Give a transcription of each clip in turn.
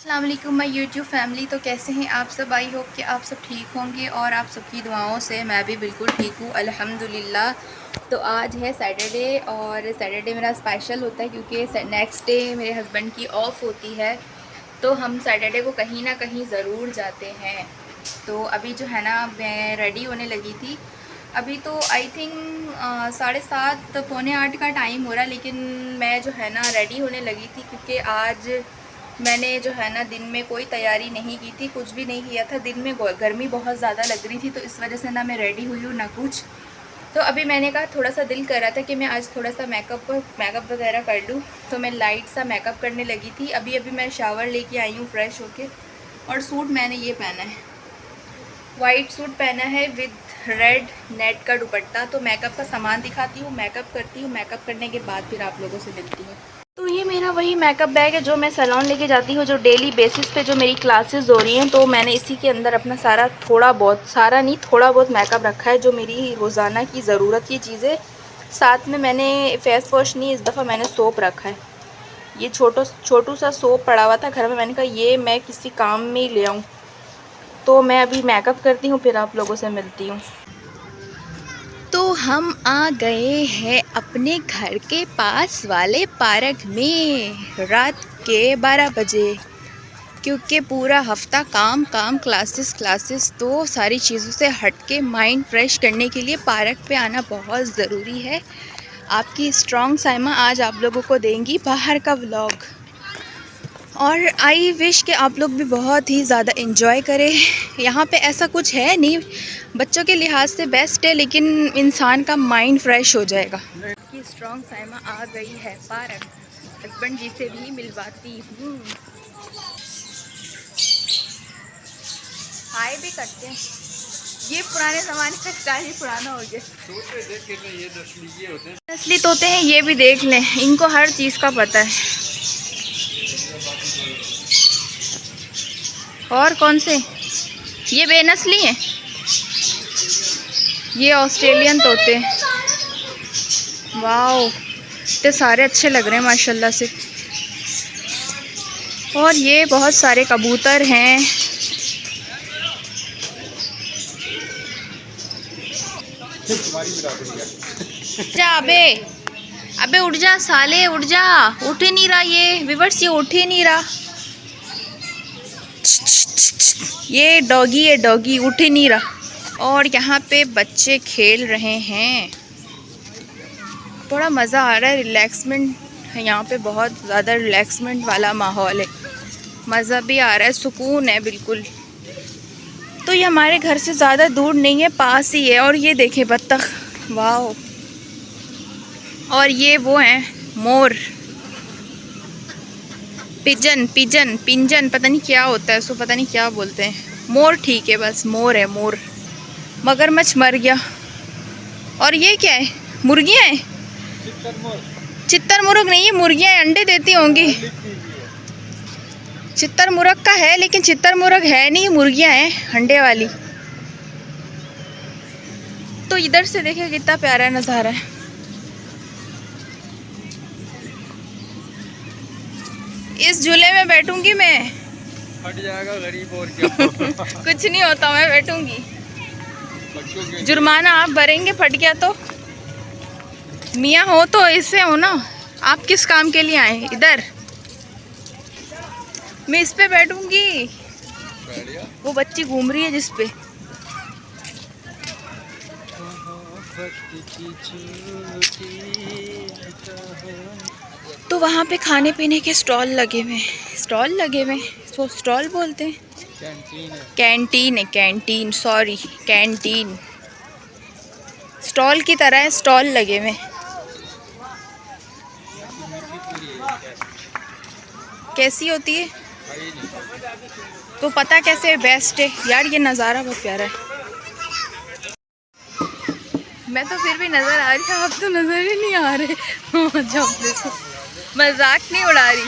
अस्सलाम वालेकुम my YouTube family. तो कैसे हैं आप सब? आई होप कि आप सब ठीक होंगे और आप सबकी दुआओं से मैं भी बिल्कुल ठीक हूँ अल्हम्दुलिल्लाह। तो आज है सैटरडे और सैटरडे मेरा स्पेशल होता है क्योंकि नेक्स्ट डे मेरे हस्बैंड की ऑफ होती है। तो हम सैटरडे को कहीं ना कहीं ज़रूर जाते हैं। तो अभी जो है ना मैं रेडी होने लगी थी। अभी तो आई थिंक 7:30 पौने 8 का टाइम हो रहा है, लेकिन मैं जो है ना रेडी होने लगी थी क्योंकि आज मैंने जो है ना दिन में कोई तैयारी नहीं की थी, कुछ भी नहीं किया था। दिन में गर्मी बहुत ज़्यादा लग रही थी तो इस वजह से ना मैं रेडी हुई हूँ ना कुछ। तो अभी मैंने कहा थोड़ा सा दिल कर रहा था कि मैं आज थोड़ा सा मेकअप वगैरह कर लूँ, तो मैं लाइट सा मेकअप करने लगी थी। अभी अभी मैं शावर लेके आई हूँ फ्रेश होके। और सूट मैंने ये पहना है, वाइट सूट पहना है विद रेड नेट का दुपट्टा। तो मेकअप का सामान दिखाती हूँ, मेकअप करती हूँ, मेकअप करने के बाद फिर आप लोगों से मिलती हूँ। तो ये मेरा वही मेकअप बैग है जो मैं सैलून लेके जाती हूँ, जो डेली बेसिस पे जो मेरी क्लासेस हो रही हैं। तो मैंने इसी के अंदर अपना सारा थोड़ा बहुत मेकअप रखा है, जो मेरी रोज़ाना की ज़रूरत की चीज़ें। साथ में मैंने फेस वॉश नहीं, इस दफ़ा मैंने सोप रखा है। ये छोटू सा सोप पड़ा हुआ था घर में, मैंने कहा ये मैं किसी काम में ही ले आऊँ। तो मैं अभी मेकअप करती हूँ, फिर आप लोगों से मिलती हूँ। तो हम आ गए हैं अपने घर के पास वाले पार्क में रात के 12 बजे, क्योंकि पूरा हफ्ता काम काम क्लासेस तो सारी चीज़ों से हट के माइंड फ्रेश करने के लिए पार्क पे आना बहुत ज़रूरी है। आपकी स्ट्रॉन्ग साइमा आज आप लोगों को देंगी बाहर का व्लॉग, और आई विश कि आप लोग भी बहुत ही ज़्यादा इन्जॉय करें। यहाँ पे ऐसा कुछ है नहीं, बच्चों के लिहाज से बेस्ट है, लेकिन इंसान का माइंड फ्रेश हो जाएगा। कि स्ट्रॉन्ग साइमा आ गई है पार्क, हस्बैंड जी से भी मिलवाती हूँ। हाय भी करते हैं। ये पुराने ज़माने का स्टाइल ही पुराना हो गया। ये नस्ली तोते हैं, ये भी देख लें, इनको हर चीज़ का पता है। और कौन से? ये बेनस्ली हैं, ये ऑस्ट्रेलियन तोते। वाओ, इतने सारे अच्छे लग रहे हैं माशाल्लाह से। और ये बहुत सारे कबूतर हैं। जा अबे उठ जा साले, उठ जा। उठ ही नहीं रहा ये विवर्स, ये उठ ही नहीं रहा। ये डॉगी है, डॉगी उठ ही नहीं रहा। और यहाँ पे बच्चे खेल रहे हैं, थोड़ा मज़ा आ रहा है, रिलैक्समेंट है यहाँ पे, बहुत ज़्यादा रिलैक्समेंट वाला माहौल है, मज़ा भी आ रहा है, सुकून है बिल्कुल। तो ये हमारे घर से ज़्यादा दूर नहीं है, पास ही है। और ये देखें बत्तख, वाह। और ये वो हैं मोर, पिंजन पता नहीं क्या होता है उसको, पता नहीं क्या बोलते हैं। मोर ठीक है, बस मोर है मोर। मगरमच्छ मर गया। और ये क्या है? मुर्गियाँ हैं? चित्तर मुर्ग नहीं है, मुर्गियाँ अंडे देती होंगी। चित्तर मुर्ग का है, लेकिन चित्तर मुर्ग है नहीं, मुर्गियाँ हैं अंडे वाली। तो इधर से देखिए कितना प्यारा नज़ारा है। इस झूले में बैठूंगी मैं। फट जाएगा गरीब, और क्या। कुछ नहीं होता, मैं बैठूंगी। जुर्माना आप भरेंगे फट गया तो। मियाँ हो तो इससे हो ना, आप किस काम के लिए आए इधर? मैं इस पे बैठूंगी। वो बच्ची घूम रही है जिस पे। तो वहाँ पे खाने पीने के स्टॉल लगे हुए, तो स्टॉल बोलते हैं, कैंटीन है, कैंटीन सॉरी, कैंटीन। स्टॉल की तरह है, स्टॉल लगे हुए। कैसी होती है तो पता कैसे बेस्ट है यार, ये नज़ारा बहुत प्यारा है। मैं तो फिर भी नज़र आ रही, आप तो नज़र ही नहीं आ रहे। जब देखो, मजाक नहीं उड़ा रही।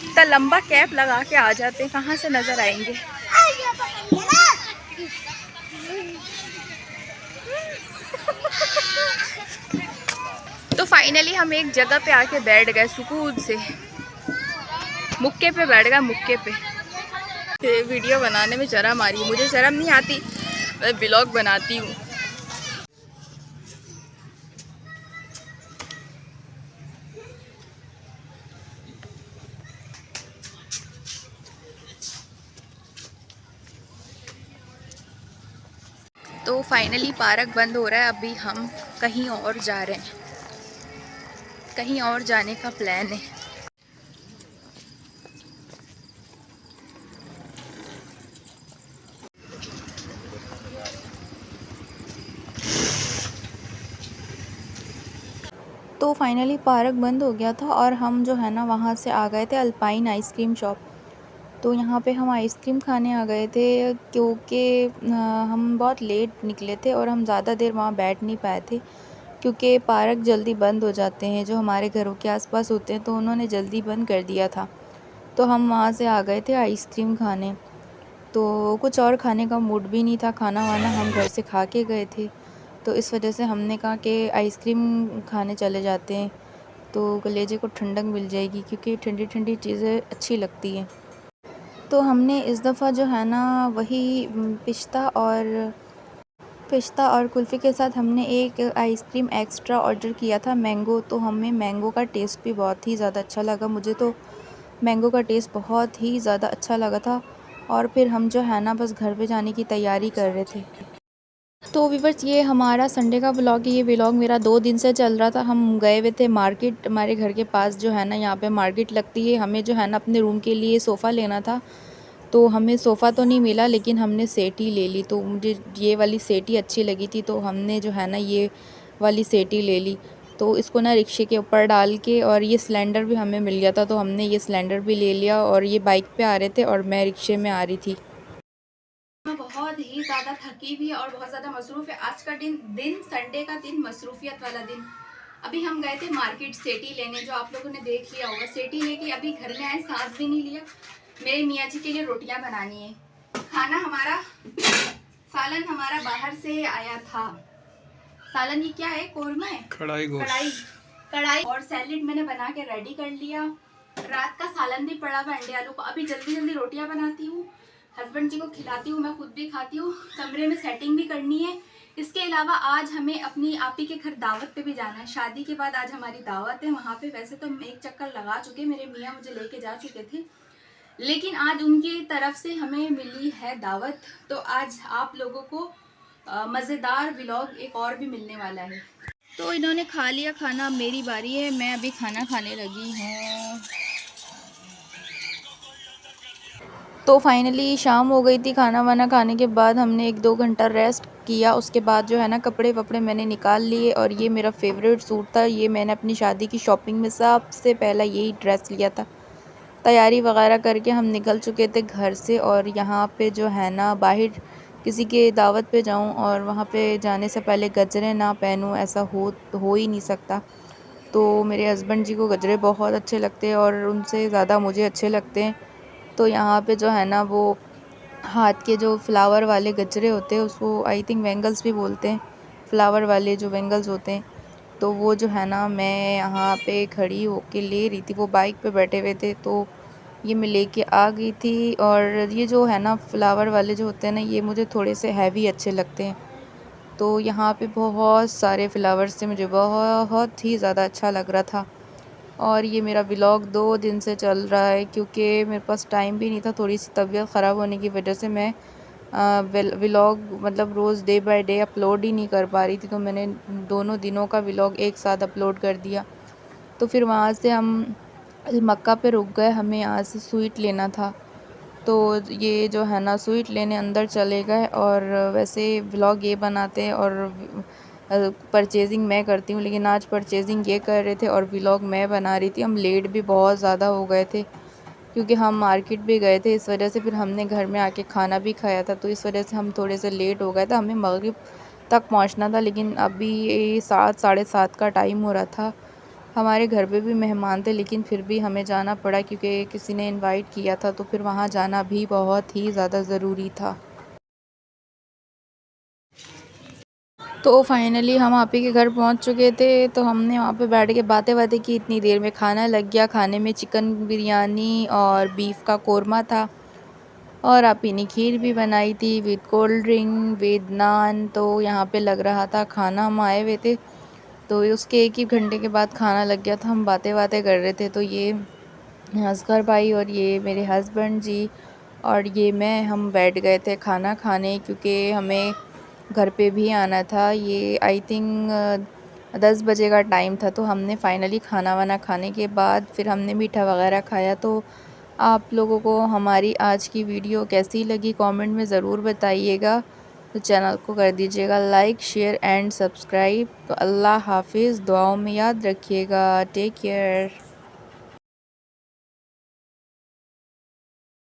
इतना लंबा कैप लगा के आ जाते, कहाँ से नज़र आएंगे। तो फाइनली हम एक जगह पे आके बैठ गए सुकून से। मुक्के पे बैठ गया, मुक्के पे। ये वीडियो बनाने में शर्म आ रही है, मुझे शर्म नहीं आती, मैं व्लॉग बनाती हूँ। तो फाइनली पार्क बंद हो रहा है, अभी हम कहीं और जा रहे हैं, कहीं और जाने का प्लान है। तो फाइनली पार्क बंद हो गया था और हम जो है ना वहाँ से आ गए थे अल्पाइन आइसक्रीम शॉप। तो यहाँ पे हम आइसक्रीम खाने आ गए थे क्योंकि हम बहुत लेट निकले थे और हम ज़्यादा देर वहाँ बैठ नहीं पाए थे क्योंकि पार्क जल्दी बंद हो जाते हैं जो हमारे घरों के आसपास होते हैं, तो उन्होंने जल्दी बंद कर दिया था। तो हम वहाँ से आ गए थे आइसक्रीम खाने। तो कुछ और खाने का मूड भी नहीं था, खाना वाना हम घर से खा के गए थे, तो इस वजह से हमने कहा कि आइसक्रीम खाने चले जाते हैं तो कलेजे को ठंडक मिल जाएगी, क्योंकि ठंडी ठंडी चीज़ें अच्छी लगती हैं। तो हमने इस दफ़ा जो है ना वही पिस्ता और कुल्फ़ी के साथ हमने एक आइसक्रीम एक्स्ट्रा ऑर्डर किया था, मैंगो। तो हमें मैंगो का टेस्ट भी बहुत ही ज़्यादा अच्छा लगा, मुझे तो मैंगो का टेस्ट बहुत ही ज़्यादा अच्छा लगा था। और फिर हम जो है ना बस घर पे जाने की तैयारी कर रहे थे। तो व्यूअर्स, ये हमारा संडे का व्लॉग है। ये व्लॉग मेरा 2 दिन से चल रहा था। हम गए हुए थे मार्केट, हमारे घर के पास जो है ना यहाँ पे मार्केट लगती है। हमें जो है ना अपने रूम के लिए सोफ़ा लेना था, तो हमें सोफ़ा तो नहीं मिला लेकिन हमने सेटी ले ली। तो मुझे ये वाली सेटी अच्छी लगी थी, तो हमने जो है ना ये वाली सेटी ले ली। तो इसको ना रिक्शे के ऊपर डाल के, और ये सिलेंडर भी हमें मिल गया था तो हमने ये सिलेंडर भी ले लिया। और ये बाइक पे आ रहे थे और मैं रिक्शे में आ रही थी। मैं बहुत ही ज़्यादा थकी हुई और बहुत ज़्यादा मसरूफ़ है। आज का दिन संडे का दिन मसरूफियत वाला दिन। अभी हम गए थे मार्केट सेटी लेने, जो आप लोगों ने देख लिया होगा। सेटी लेके अभी घर में आए, सांस भी नहीं लिया। मेरे मियाँ जी के लिए रोटियां बनानी है। खाना हमारा, सालन हमारा बाहर से आया था। सालन ये क्या है? कोरमा है, कढ़ाई गोश्त। कढ़ाई और सैलेड मैंने बना के रेडी कर लिया। रात का सालन भी पड़ा हुआ अंडे आलू का। अभी जल्दी जल्दी रोटियां बनाती हूँ, हस्बैंड जी को खिलाती हूँ, मैं खुद भी खाती हूँ। कमरे में सेटिंग भी करनी है। इसके अलावा आज हमें अपनी आपी के घर दावत पे भी जाना है। शादी के बाद आज हमारी दावत है वहाँ पे। वैसे तो हम एक चक्कर लगा चुके, मेरे मियाँ मुझे लेके जा चुके थे, लेकिन आज उनकी तरफ से हमें मिली है दावत। तो आज आप लोगों को मज़ेदार व्लॉग एक और भी मिलने वाला है। तो इन्होंने खा लिया खाना, अब मेरी बारी है। मैं अभी खाना खाने लगी हूँ। तो फाइनली शाम हो गई थी। खाना वाना खाने के बाद हमने 1-2 घंटा रेस्ट किया। उसके बाद जो है ना कपड़े वपड़े मैंने निकाल लिए, और ये मेरा फेवरेट सूट था। ये मैंने अपनी शादी की शॉपिंग में सबसे पहला यही ड्रेस लिया था। तैयारी वगैरह करके हम निकल चुके थे घर से, और यहाँ पे जो है ना बाहर किसी के दावत पे जाऊँ और वहाँ पे जाने से पहले गजरे ना पहनूँ, ऐसा हो ही नहीं सकता। तो मेरे हस्बैंड जी को गजरे बहुत अच्छे लगते हैं और उनसे ज़्यादा मुझे अच्छे लगते हैं। तो यहाँ पे जो है ना वो हाथ के जो फ्लावर वाले गजरे होते हैं, उसको आई थिंक बैंगल्स भी बोलते हैं, फ्लावर वाले जो बैंगल्स होते हैं। तो वो जो है ना मैं यहाँ पे खड़ी होके ले रही थी, वो बाइक पे बैठे हुए थे, तो ये मैं लेके आ गई थी। और ये जो है ना फ्लावर वाले जो होते हैं ना, ये मुझे थोड़े से हैवी अच्छे लगते हैं। तो यहाँ पे बहुत सारे फ्लावर्स थे, मुझे बहुत ही ज़्यादा अच्छा लग रहा था। और ये मेरा व्लॉग 2 दिन से चल रहा है क्योंकि मेरे पास टाइम भी नहीं था। थोड़ी सी तबीयत ख़राब होने की वजह से मैं व्लॉग मतलब रोज़ डे बाय डे अपलोड ही नहीं कर पा रही थी, तो मैंने दोनों दिनों का व्लॉग एक साथ अपलोड कर दिया। तो फिर वहाँ से हम मक्का पे रुक गए, हमें यहाँ से स्वीट लेना था। तो ये जो है ना स्वीट लेने अंदर चले गए, और वैसे व्लॉग ये बनाते हैं और परचेज़िंग मैं करती हूँ, लेकिन आज परचेज़िंग ये कर रहे थे और व्लॉग मैं बना रही थी। हम लेट भी बहुत ज़्यादा हो गए थे क्योंकि हम मार्केट भी गए थे, इस वजह से फिर हमने घर में आके खाना भी खाया था, तो इस वजह से हम थोड़े से लेट हो गए थे। हमें मगरिब तक पहुंचना था, लेकिन अभी 7 साढ़े 7 का टाइम हो रहा था। हमारे घर पे भी मेहमान थे, लेकिन फिर भी हमें जाना पड़ा क्योंकि किसी ने इनवाइट किया था, तो फिर वहाँ जाना भी बहुत ही ज़्यादा ज़रूरी था। तो फाइनली हम आप ही के घर पहुंच चुके थे। तो हमने वहाँ पे बैठ के बातें बातें की, इतनी देर में खाना लग गया। खाने में चिकन बिरयानी और बीफ का कोरमा था और आप ही ने खीर भी बनाई थी विद कोल्ड ड्रिंक विद नान। तो यहाँ पे लग रहा था खाना, हम आए हुए थे तो उसके 1 ही घंटे के बाद खाना लग गया था। हम बातें बातें कर रहे थे तो ये असगर भाई और ये मेरे हस्बैंड जी और ये मैं, हम बैठ गए थे खाना खाने क्योंकि हमें घर पे भी आना था। ये आई थिंक 10 बजे का टाइम था। तो हमने फाइनली खाना वाना खाने के बाद फिर हमने मीठा वगैरह खाया। तो आप लोगों को हमारी आज की वीडियो कैसी लगी कमेंट में ज़रूर बताइएगा। तो चैनल को कर दीजिएगा लाइक शेयर एंड सब्सक्राइब। तो अल्लाह हाफिज़, दुआओं में याद रखिएगा। Take care.